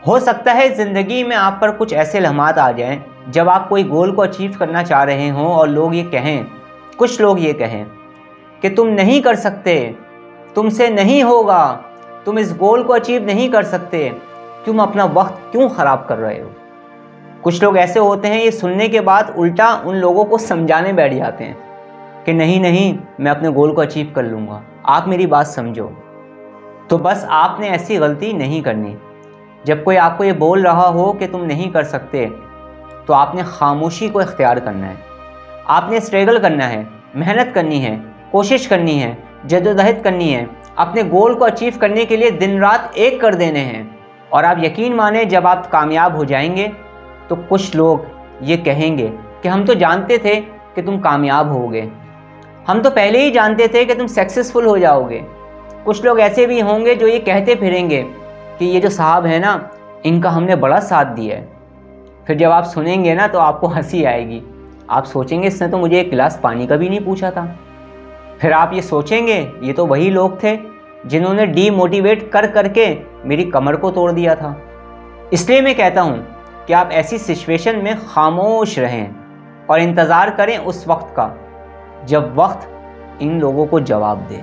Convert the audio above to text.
हो सकता है ज़िंदगी में आप पर कुछ ऐसे लम्हात आ जाएं जब आप कोई गोल को अचीव करना चाह रहे हों और कुछ लोग ये कहें कि तुम नहीं कर सकते, तुमसे नहीं होगा, तुम इस गोल को अचीव नहीं कर सकते, तुम अपना वक्त क्यों ख़राब कर रहे हो। कुछ लोग ऐसे होते हैं, ये सुनने के बाद उल्टा उन लोगों को समझाने बैठ जाते हैं कि नहीं नहीं, मैं अपने गोल को अचीव कर लूँगा, आप मेरी बात समझो। तो बस आपने ऐसी गलती नहीं करनी। जब कोई आपको ये बोल रहा हो कि तुम नहीं कर सकते, तो आपने खामोशी को इख्तियार करना है। आपने स्ट्रगल करना है, मेहनत करनी है, कोशिश करनी है, जद्दोजहद करनी है, अपने गोल को अचीव करने के लिए दिन रात एक कर देने हैं। और आप यकीन माने, जब आप कामयाब हो जाएंगे तो कुछ लोग ये कहेंगे कि हम तो जानते थे कि तुम कामयाब होगे, हम तो पहले ही जानते थे कि तुम सक्सेसफुल हो जाओगे। कुछ लोग ऐसे भी होंगे जो ये कहते फिरेंगे कि ये जो साहब है ना, इनका हमने बड़ा साथ दिया है। फिर जब आप सुनेंगे ना तो आपको हंसी आएगी। आप सोचेंगे इसने तो मुझे एक गिलास पानी का भी नहीं पूछा था। फिर आप ये सोचेंगे ये तो वही लोग थे जिन्होंने डीमोटिवेट कर करके मेरी कमर को तोड़ दिया था। इसलिए मैं कहता हूँ कि आप ऐसी सिचुएशन में खामोश रहें और इंतज़ार करें उस वक्त का जब वक्त इन लोगों को जवाब दे।